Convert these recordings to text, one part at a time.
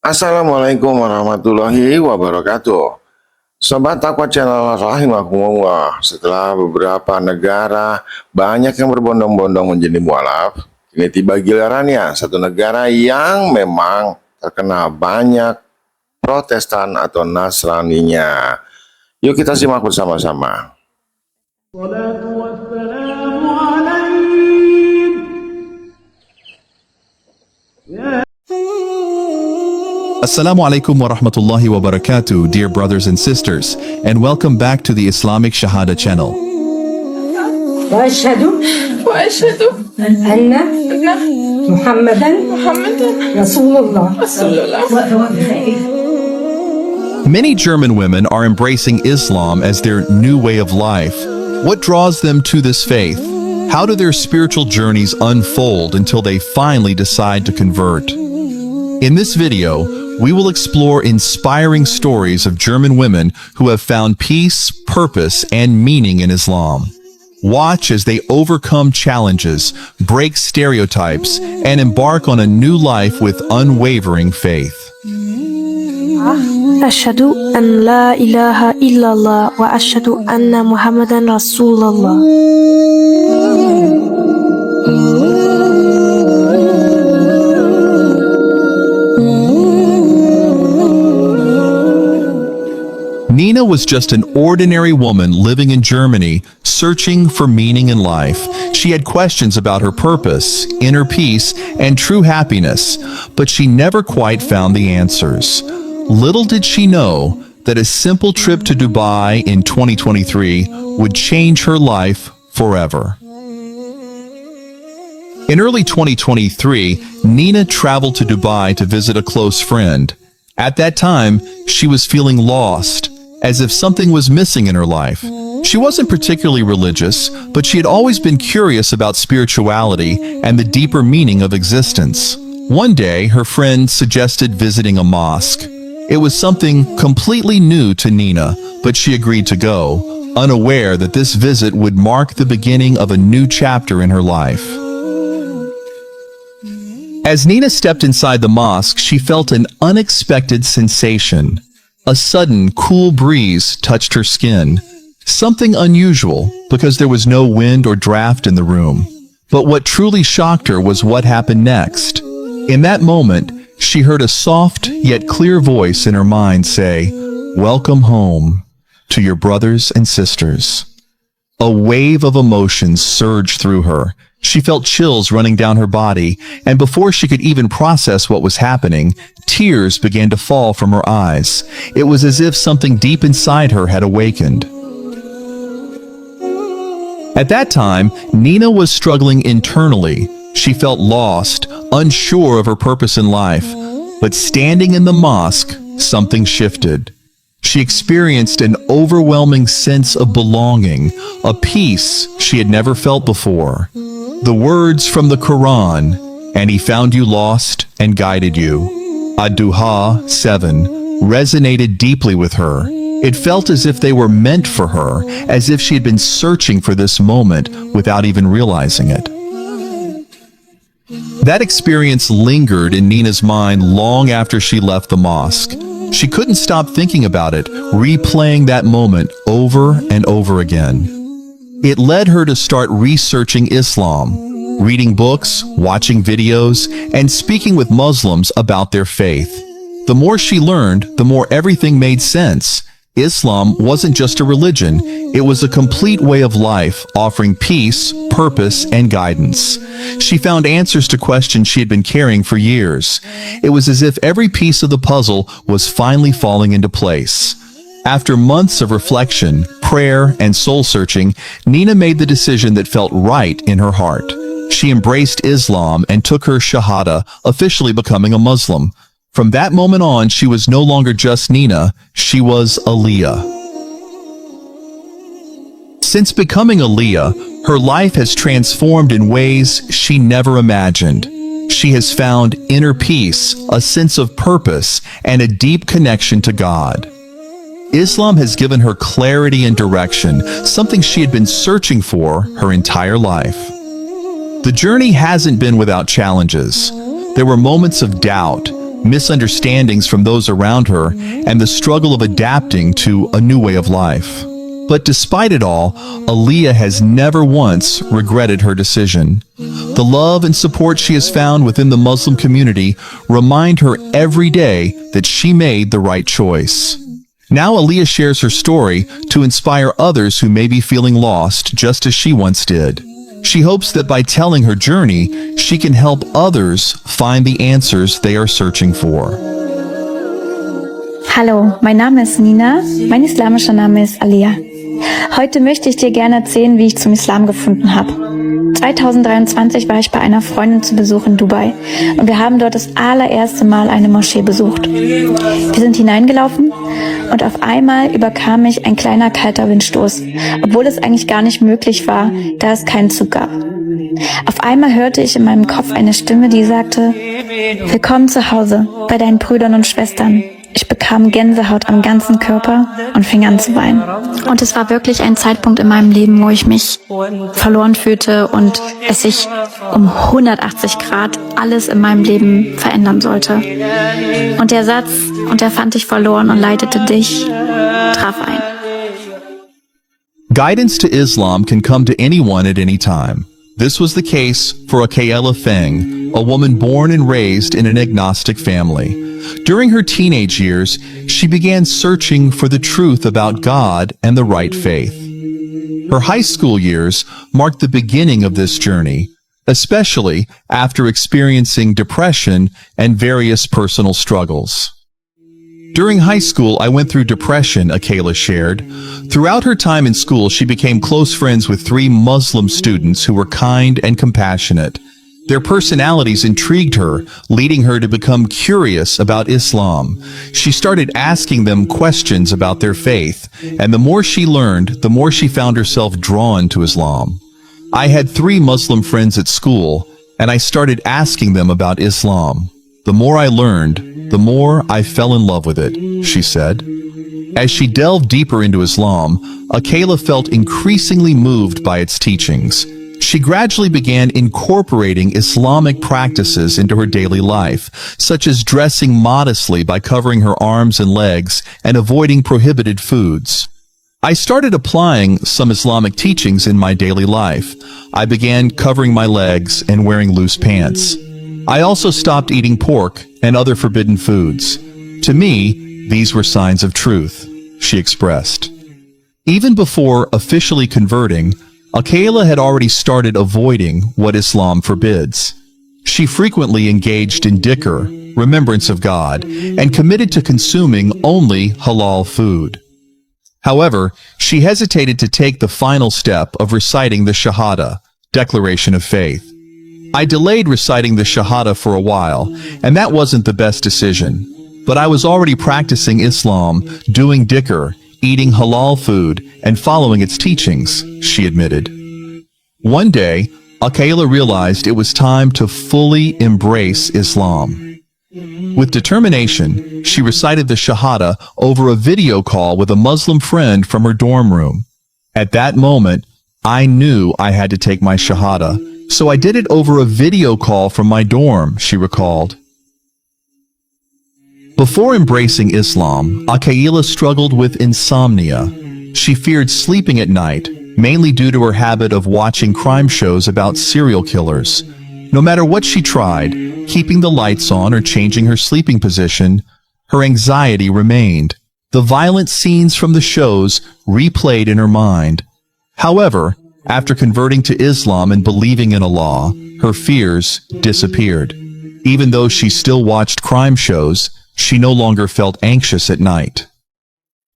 Assalamualaikum warahmatullahi wabarakatuh. Sobat Takwa Channel rahimakumullah. Setelah beberapa negara banyak yang berbondong-bondong menjadi mualaf, kini tiba gilirannya satu negara yang memang terkena banyak Protestan atau Nasraninya. Yuk kita simak bersama-sama. Assalamualaikum warahmatullahi wabarakatuh, dear brothers and sisters, and welcome back to the Islamic Shahada channel. وأشهد أن محمدا رسول الله. Many German women are embracing Islam as their new way of life. What draws them to this faith? How do their spiritual journeys unfold until they finally decide to convert? In this video, we will explore inspiring stories of German women who have found peace, purpose, and meaning in Islam. Watch as they overcome challenges, break stereotypes, and embark on a new life with unwavering faith. أشهد أن لا إله إلا الله وأشهد أن محمدا رسول الله. Nina was just an ordinary woman living in Germany, searching for meaning in life. She had questions about her purpose, inner peace, and true happiness, but she never quite found the answers. Little did she know that a simple trip to Dubai in 2023 would change her life forever. In early 2023, Nina traveled to Dubai to visit a close friend. At that time, she was feeling lost, as if something was missing in her life. She wasn't particularly religious, but she had always been curious about spirituality and the deeper meaning of existence. One day, her friend suggested visiting a mosque. It was something completely new to Nina, but she agreed to go, unaware that this visit would mark the beginning of a new chapter in her life. As Nina stepped inside the mosque, she felt an unexpected sensation. A sudden, cool breeze touched her skin. Something unusual, because there was no wind or draft in the room. But what truly shocked her was what happened next. In that moment, she heard a soft yet clear voice in her mind say, "Welcome home to your brothers and sisters." A wave of emotions surged through her. She felt chills running down her body, and before she could even process what was happening, tears began to fall from her eyes. It was as if something deep inside her had awakened. At that time, Nina was struggling internally. She felt lost, unsure of her purpose in life. But standing in the mosque, something shifted. She experienced an overwhelming sense of belonging, a peace she had never felt before. The words from the Quran, "And he found you lost and guided you," Ad-Duha 7, resonated deeply with her. It felt as if they were meant for her, as if she had been searching for this moment without even realizing it. That experience lingered in Nina's mind long after she left the mosque. She couldn't stop thinking about it, replaying that moment over and over again. It led her to start researching Islam, reading books, watching videos, and speaking with Muslims about their faith. The more she learned, the more everything made sense. Islam wasn't just a religion, it was a complete way of life, offering peace, purpose, and guidance. She found answers to questions she had been carrying for years. It was as if every piece of the puzzle was finally falling into place. After months of reflection, prayer, and soul-searching, Nina made the decision that felt right in her heart. She embraced Islam and took her Shahada, officially becoming a Muslim. From that moment on, she was no longer just Nina, she was Aliyah. Since becoming Aliyah, her life has transformed in ways she never imagined. She has found inner peace, a sense of purpose, and a deep connection to God. Islam has given her clarity and direction, something she had been searching for her entire life. The journey hasn't been without challenges. There were moments of doubt, misunderstandings from those around her, and the struggle of adapting to a new way of life. But despite it all, Aliyah has never once regretted her decision. The love and support she has found within the Muslim community remind her every day that she made the right choice. Now Aliyah shares her story to inspire others who may be feeling lost just as she once did. She hopes that by telling her journey, she can help others find the answers they are searching for. Hallo, mein Name ist Nina, mein islamischer Name ist Aliyah. Heute möchte ich dir gerne erzählen, wie ich zum Islam gefunden habe. 2023 war ich bei einer Freundin zu Besuch in Dubai und wir haben dort das allererste Mal eine Moschee besucht. Wir sind hineingelaufen und auf einmal überkam mich ein kleiner kalter Windstoß, obwohl es eigentlich gar nicht möglich war, da es keinen Zug gab. Auf einmal hörte ich in meinem Kopf eine Stimme, die sagte: Willkommen zu Hause, bei deinen Brüdern und Schwestern. Ich bekam Gänsehaut am ganzen Körper und fing an zu weinen. Und es war wirklich ein Zeitpunkt in meinem Leben, wo ich mich verloren fühlte und es sich um 180 Grad alles in meinem Leben verändern sollte. Und der Satz, und er fand dich verloren und leitete dich, traf ein. Guidance to Islam can come to anyone at any time. This was the case for Akayela Feng, a woman born and raised in an agnostic family. During her teenage years, she began searching for the truth about God and the right faith. Her high school years marked the beginning of this journey, especially after experiencing depression and various personal struggles. During high school, I went through depression, Akayla shared. Throughout her time in school, she became close friends with 3 Muslim students who were kind and compassionate. Their personalities intrigued her, leading her to become curious about Islam. She started asking them questions about their faith, and the more she learned, the more she found herself drawn to Islam. I had 3 Muslim friends at school, and I started asking them about Islam. The more I learned, the more I fell in love with it, she said. As she delved deeper into Islam, Akayla felt increasingly moved by its teachings. She gradually began incorporating Islamic practices into her daily life, such as dressing modestly by covering her arms and legs and avoiding prohibited foods. I started applying some Islamic teachings in my daily life. I began covering my legs and wearing loose pants. I also stopped eating pork and other forbidden foods. To me, these were signs of truth, she expressed. Even before officially converting, Akayla had already started avoiding what Islam forbids. She frequently engaged in dhikr, remembrance of God, and committed to consuming only halal food. However, she hesitated to take the final step of reciting the Shahada, declaration of faith. I delayed reciting the Shahada for a while, and that wasn't the best decision. But I was already practicing Islam, doing dhikr, eating halal food, and following its teachings, she admitted. One day, Akayla realized it was time to fully embrace Islam. With determination, she recited the Shahada over a video call with a Muslim friend from her dorm room. At that moment, I knew I had to take my Shahada, so I did it over a video call from my dorm, she recalled. Before embracing Islam, Akayla struggled with insomnia. She feared sleeping at night, mainly due to her habit of watching crime shows about serial killers. No matter what she tried, keeping the lights on or changing her sleeping position, her anxiety remained. The violent scenes from the shows replayed in her mind. However, after converting to Islam and believing in Allah, her fears disappeared. Even though she still watched crime shows, she no longer felt anxious at night.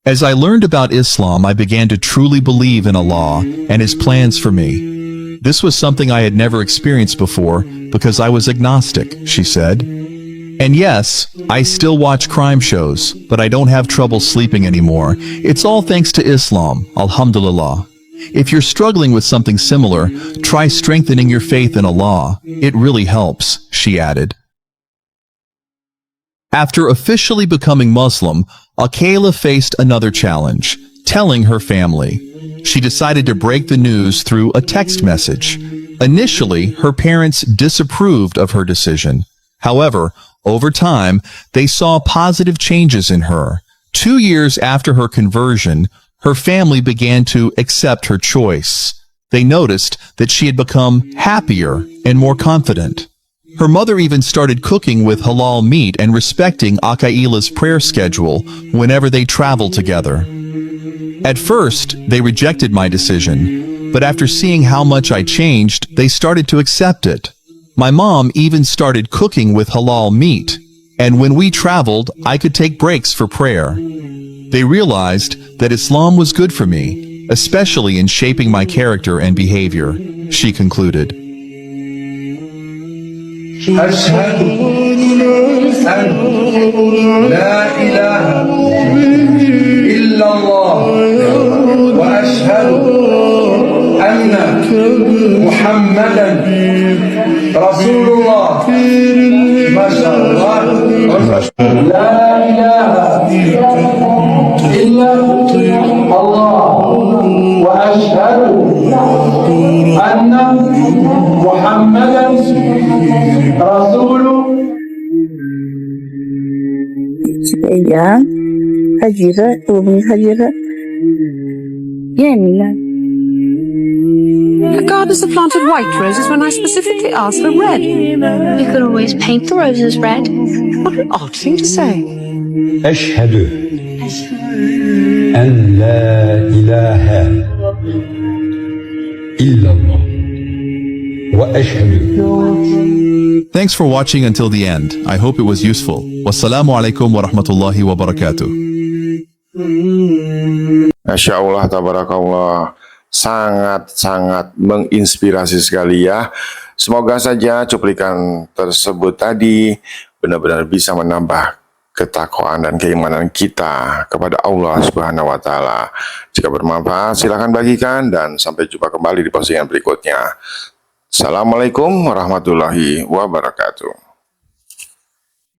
As I learned about Islam, I began to truly believe in Allah and His plans for me. This was something I had never experienced before because I was agnostic, she said. And yes, I still watch crime shows, but I don't have trouble sleeping anymore. It's all thanks to Islam, alhamdulillah. If you're struggling with something similar, try strengthening your faith in Allah. It really helps, she added. After officially becoming Muslim, Akayla faced another challenge, telling her family. She decided to break the news through a text message. Initially, her parents disapproved of her decision. However, Over time, they saw positive changes in her. 2 years after her conversion, her family began to accept her choice. They noticed that she had become happier and more confident. Her mother even started cooking with halal meat and respecting Akaila's prayer schedule whenever they traveled together. At first, they rejected my decision, but after seeing how much I changed, they started to accept it. My mom even started cooking with halal meat, and when we traveled, I could take breaks for prayer. They realized that Islam was good for me, especially in shaping my character and behavior, she concluded. أشهد أن لا إله إلا الله وأشهد أن محمدا رسول الله ما شاء الله لا إله إلا الله وأشهد أن محمدا رسول Ya, Hajira, Umi Hajira. Yeah, Nina. The gardeners have planted white roses when I specifically asked for red. You could always paint the roses red. What an odd thing to say. أشهد أن لا إله إلا الله وأشهد. Thanks for watching until the end. I hope it was useful. Wassalamu alaikum wa rahmatullahi wa barakatuh. Masya Allah, tabarakallah. Sangat-sangat menginspirasi sekali ya. Semoga saja cuplikan tersebut tadi benar-benar bisa menambah ketakwaan dan keimanan kita kepada Allah Subhanahu wa Ta'ala. Jika bermanfaat, silahkan bagikan dan sampai jumpa kembali di postingan berikutnya. Assalamualaikum warahmatullahi wabarakatuh.